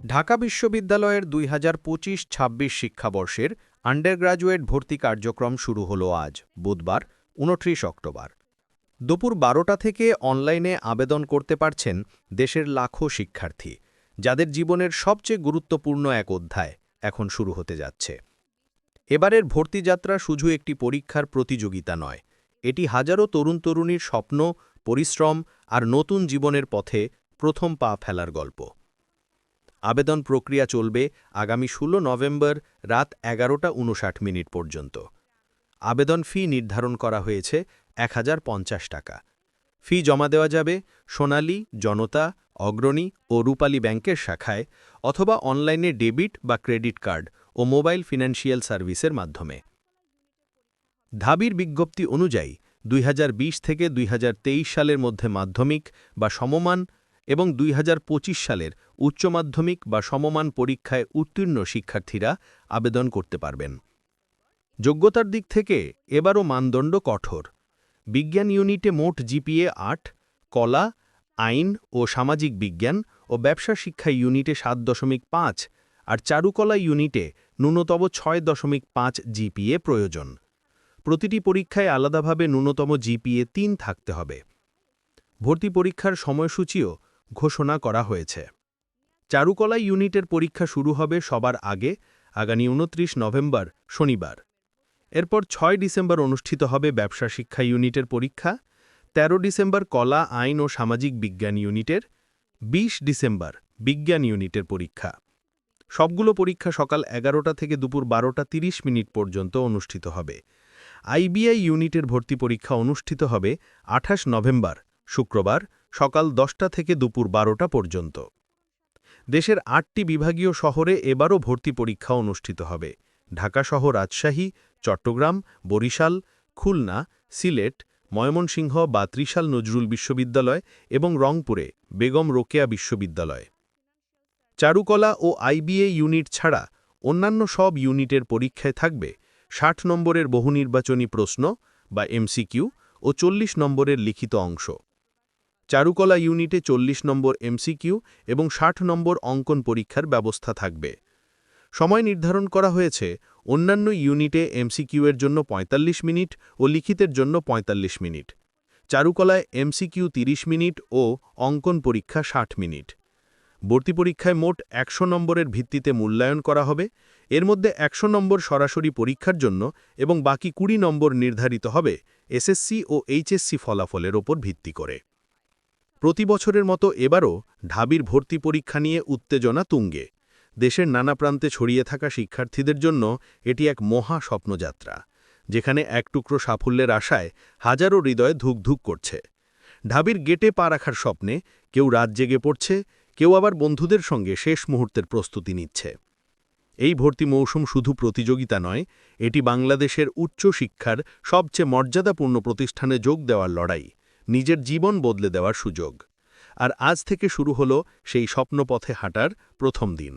ঢাকা বিশ্ববিদ্যালয়ের ২০২৫-২৬ শিক্ষাবর্ষের আন্ডারগ্র্যাজুয়েট ভর্তি কার্যক্রম শুরু হলো আজ বুধবার ২৯ অক্টোবর। দুপুর ১২টা থেকে অনলাইনে আবেদন করতে পারছেন দেশের লাখো শিক্ষার্থী, যাদের জীবনের সবচেয়ে গুরুত্বপূর্ণ এক অধ্যায় এখন শুরু হতে যাচ্ছে। এবারের ভর্তিযাত্রা শুধু একটি পরীক্ষার প্রতিযোগিতা নয়, এটি হাজারো তরুণ-তরুণীর স্বপ্ন, পরিশ্রম আর নতুন জীবনের পথে প্রথম পা ফেলার গল্প। আবেদন প্রক্রিয়া চলবে আগামী ১৬ নভেম্বর রাত ১১টা ৫৯ পর্যন্ত। আবেদন ফি নির্ধারণ করা হয়েছে ১,০৫০ টাকা। ফি জমা দেওয়া যাবে সোনালী, জনতা, অগ্রণী ও রূপালী ব্যাংকের শাখায় অথবা অনলাইনে ডেবিট বা ক্রেডিট কার্ড ও মোবাইল ফিন্যান্সিয়াল সার্ভিসের মাধ্যমে। ঢাবির বিজ্ঞপ্তি অনুযায়ী ২০২০ থেকে ২০২৩ সালের মধ্যে মাধ্যমিক বা সমমান এবং ২০২৫ সালের উচ্চ মাধ্যমিক বা সমমান পরীক্ষায় উত্তীর্ণ শিক্ষার্থীরা আবেদন করতে পারবেন। যোগ্যতার দিক থেকে এবারও মানদণ্ড কঠোর। বিজ্ঞান ইউনিটে মোট জিপিএ ৮, কলা, আইন ও সামাজিক বিজ্ঞান ও ব্যবসা শিক্ষা ইউনিটে ৭.৫ আর চারুকলা ইউনিটে ন্যূনতম ৬.৫ জিপিএ প্রয়োজন। প্রতিটি পরীক্ষায় আলাদাভাবে ন্যূনতম জিপিএ ৩ থাকতে হবে। ভর্তি পরীক্ষার সময়সূচিও ঘোষণা করা হয়েছে। চারুকলা ইউনিটের পরীক্ষা শুরু হবে সবার আগে আগামী ২৯ নভেম্বর শনিবার। এরপর ৬ ডিসেম্বর অনুষ্ঠিত হবে ব্যবসা শিক্ষা ইউনিটের পরীক্ষা, ১৩ ডিসেম্বর কলা, আইন ও সামাজিক বিজ্ঞান ইউনিটের, ২০ ডিসেম্বর বিজ্ঞান ইউনিটের পরীক্ষা। সবগুলো পরীক্ষা সকাল ১১টা থেকে দুপুর ১২টা ৩০ পর্যন্ত অনুষ্ঠিত হবে। আইবিআই ইউনিটের ভর্তি পরীক্ষা অনুষ্ঠিত হবে ২৮ নভেম্বর শুক্রবার সকাল ১০টা থেকে দুপুর ১২টা পর্যন্ত। দেশের ৮টি বিভাগীয় শহরে এবারও ভর্তি পরীক্ষা অনুষ্ঠিত হবে। ঢাকাসহ রাজশাহী, চট্টগ্রাম, বরিশাল, খুলনা, সিলেট, ময়মনসিংহ বা ত্রিশাল নজরুল বিশ্ববিদ্যালয় এবং রংপুরে বেগম রোকেয়া বিশ্ববিদ্যালয়। চারুকলা ও আইবিএ ইউনিট ছাড়া অন্যান্য সব ইউনিটের পরীক্ষায় থাকবে ৬০ নম্বরের বহুনির্বাচনী প্রশ্ন বা এমসিকিউ ও ৪০ নম্বরের লিখিত অংশ। চারুকলা ইউনিটে ৪০ নম্বর এমসিকিউ এবং ৬০ নম্বর অঙ্কন পরীক্ষার ব্যবস্থা থাকবে। সময় নির্ধারণ করা হয়েছে অন্যান্য ইউনিটে এমসিকিউ এর জন্য ৪৫ মিনিট ও লিখিতের জন্য ৪৫ মিনিট। চারুকলায় এমসিকিউ ৩০ মিনিট ও অঙ্কন পরীক্ষা ৬০ মিনিট। ভর্তি পরীক্ষায় মোট ১০০ নম্বরের ভিত্তিতে মূল্যায়ন করা হবে। এর মধ্যে ১০০ নম্বর সরাসরি পরীক্ষার জন্য এবং বাকি ২০ নম্বর নির্ধারিত হবে এসএসসি ও এইচএসসি ফলাফলের ওপর ভিত্তি করে। প্রতি বছরের মতো এবারও ঢাবির ভর্তি পরীক্ষা নিয়ে উত্তেজনা তুঙ্গে। দেশের নানা প্রান্তে ছড়িয়ে থাকা শিক্ষার্থীদের জন্য এটি এক মহা স্বপ্নযাত্রা, যেখানে এক টুকরো সাফল্যের আশায় হাজারো হৃদয়ে ধুকধুক করছে। ঢাবির গেটে পা রাখার স্বপ্নে কেউ রাত জেগে পড়ছে, কেউ আবার বন্ধুদের সঙ্গে শেষ মুহূর্তের প্রস্তুতি নিচ্ছে। এই ভর্তি মৌসুম শুধু প্রতিযোগিতা নয়, এটি বাংলাদেশের উচ্চ শিক্ষার সবচেয়ে মর্যাদাপূর্ণ প্রতিষ্ঠানে যোগ দেওয়ার লড়াই, নিজের জীবন বদলে দেওয়ার সুযোগ। আর আজ থেকে শুরু হলো সেই স্বপ্নপথে হাঁটার প্রথম দিন।